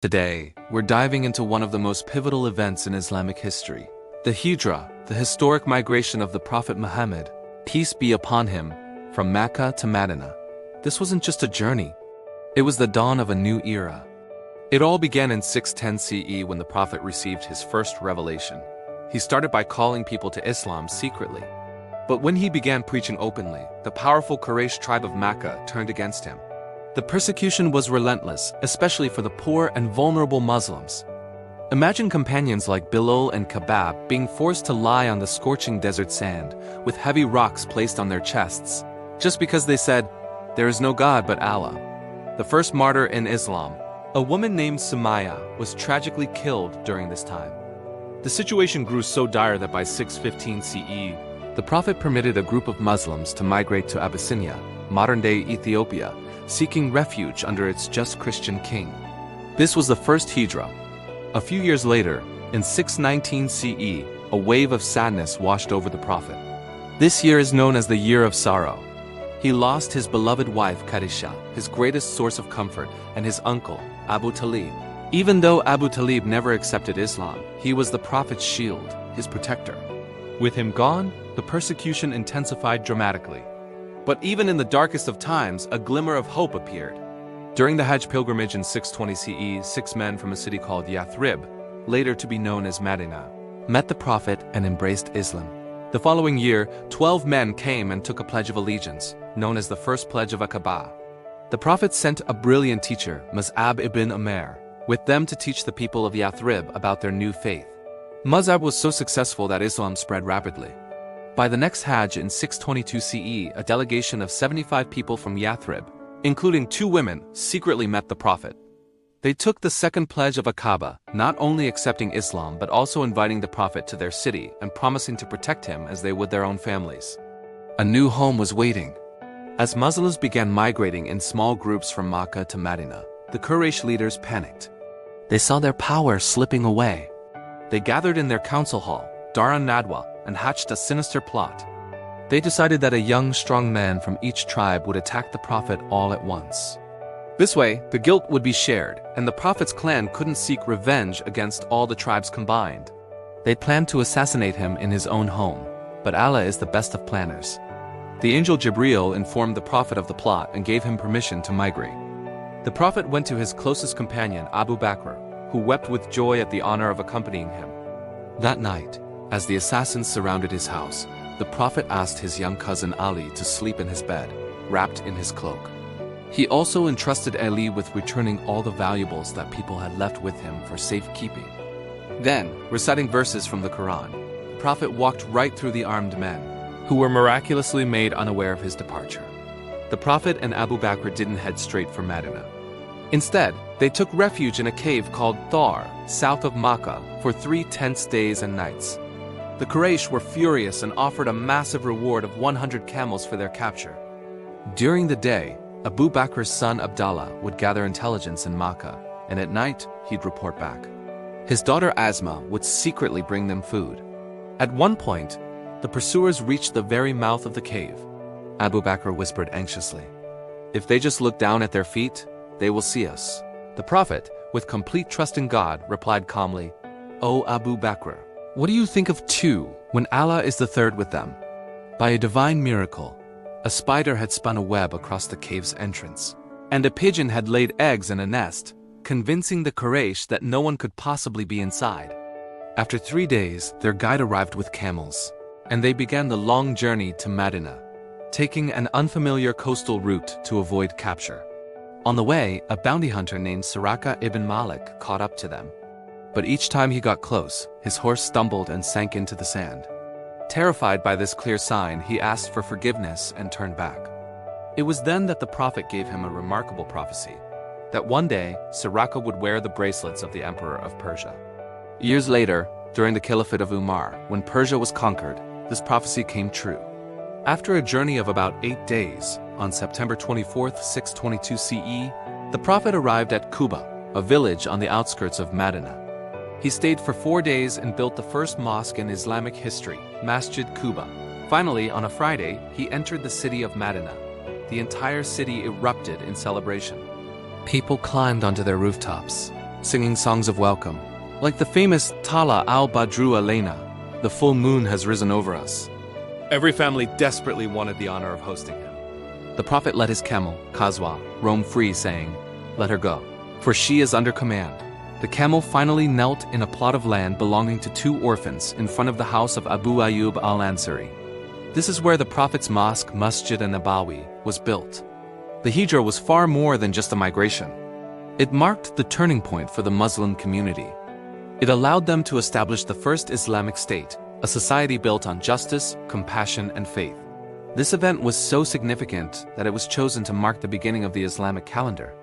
Today, we're diving into one of the most pivotal events in Islamic history, the Hijra, the historic migration of the Prophet Muhammad, peace be upon him, from Mecca to Medina. This wasn't just a journey, it was the dawn of a new era. It all began in 610 CE when the Prophet received his first revelation. He started by calling people to Islam secretly. But when he began preaching openly, the powerful Quraysh tribe of Mecca turned against him. The persecution was relentless, especially for the poor and vulnerable Muslims. Imagine companions like Bilal and Khabbab being forced to lie on the scorching desert sand, with heavy rocks placed on their chests, just because they said, "There is no God but Allah." The first martyr in Islam, a woman named Sumaya, was tragically killed during this time. The situation grew so dire that by 615 CE, the Prophet permitted a group of Muslims to migrate to Abyssinia, modern-day Ethiopia, seeking refuge under its just Christian king. This was the first Hijra. A few years later, in 619 CE, a wave of sadness washed over the Prophet. This year is known as the Year of Sorrow. He lost his beloved wife Khadijah, his greatest source of comfort, and his uncle, Abu Talib. Even though Abu Talib never accepted Islam, he was the Prophet's shield, his protector. With him gone, the persecution intensified dramatically. But even in the darkest of times, a glimmer of hope appeared. During the Hajj pilgrimage in 620 CE, 6 men from a city called Yathrib, later to be known as Medina, met the Prophet and embraced Islam. The following year, 12 men came and took a pledge of allegiance, known as the First Pledge of Aqaba. The Prophet sent a brilliant teacher, Mus'ab ibn Umair, with them to teach the people of Yathrib about their new faith. Mus'ab was so successful that Islam spread rapidly. By the next Hajj in 622 CE, a delegation of 75 people from Yathrib, including 2 women, secretly met the Prophet. They took the second pledge of Aqaba, not only accepting Islam but also inviting the Prophet to their city and promising to protect him as they would their own families. A new home was waiting. As Muslims began migrating in small groups from Makkah to Medina, the Quraysh leaders panicked. They saw their power slipping away. They gathered in their council hall, Dar an-Nadwa, and hatched a sinister plot. They decided that a young, strong man from each tribe would attack the Prophet all at once. This way, the guilt would be shared, and the Prophet's clan couldn't seek revenge against all the tribes combined. They planned to assassinate him in his own home, but Allah is the best of planners. The angel Jibreel informed the Prophet of the plot and gave him permission to migrate. The Prophet went to his closest companion, Abu Bakr, who wept with joy at the honor of accompanying him. That night, as the assassins surrounded his house, the Prophet asked his young cousin Ali to sleep in his bed, wrapped in his cloak. He also entrusted Ali with returning all the valuables that people had left with him for safekeeping. Then, reciting verses from the Quran, the Prophet walked right through the armed men, who were miraculously made unaware of his departure. The Prophet and Abu Bakr didn't head straight for Medina. Instead, they took refuge in a cave called Thar, south of Makkah, for 3 tense days and nights. The Quraysh were furious and offered a massive reward of 100 camels for their capture. During the day, Abu Bakr's son Abdallah would gather intelligence in Makkah, and at night, he'd report back. His daughter Asma would secretly bring them food. At one point, the pursuers reached the very mouth of the cave. Abu Bakr whispered anxiously, "If they just look down at their feet, they will see us." The Prophet, with complete trust in God, replied calmly, "O Abu Bakr, what do you think of 2 when Allah is the third with them?" By a divine miracle, a spider had spun a web across the cave's entrance, and a pigeon had laid eggs in a nest, convincing the Quraysh that no one could possibly be inside. After 3 days, their guide arrived with camels, and they began the long journey to Medina, taking an unfamiliar coastal route to avoid capture. On the way, a bounty hunter named Suraka ibn Malik caught up to them. But each time he got close, his horse stumbled and sank into the sand. Terrified by this clear sign, he asked for forgiveness and turned back. It was then that the Prophet gave him a remarkable prophecy, that one day, Suraka would wear the bracelets of the Emperor of Persia. Years later, during the Caliphate of Umar, when Persia was conquered, this prophecy came true. After a journey of about 8 days, on September 24, 622 CE, the Prophet arrived at Quba, a village on the outskirts of Medina. He stayed for 4 days and built the first mosque in Islamic history, Masjid Quba. Finally, on a Friday, he entered the city of Medina. The entire city erupted in celebration. People climbed onto their rooftops, singing songs of welcome. Like the famous Tala al-Badru Alayna, the full moon has risen over us. Every family desperately wanted the honor of hosting him. The Prophet let his camel, Qazwa, roam free, saying, "Let her go, for she is under command." The camel finally knelt in a plot of land belonging to two orphans in front of the house of Abu Ayyub al-Ansari. This is where the Prophet's mosque, Masjid an-Nabawi, was built. The Hijra was far more than just a migration. It marked the turning point for the Muslim community. It allowed them to establish the first Islamic state, a society built on justice, compassion, and faith. This event was so significant that it was chosen to mark the beginning of the Islamic calendar.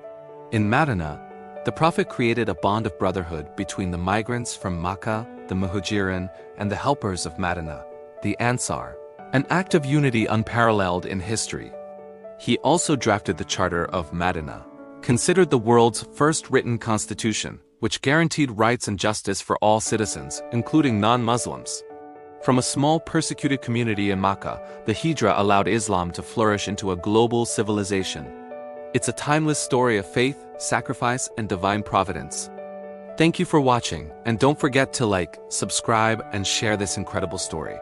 In Medina, the Prophet created a bond of brotherhood between the migrants from Makkah, the Muhajirin, and the helpers of Medina, the Ansar, an act of unity unparalleled in history. He also drafted the Charter of Medina, considered the world's first written constitution, which guaranteed rights and justice for all citizens, including non-Muslims. From a small persecuted community in Makkah, the Hijra allowed Islam to flourish into a global civilization. It's a timeless story of faith, sacrifice, and divine providence. Thank you for watching, and don't forget to like, subscribe, and share this incredible story.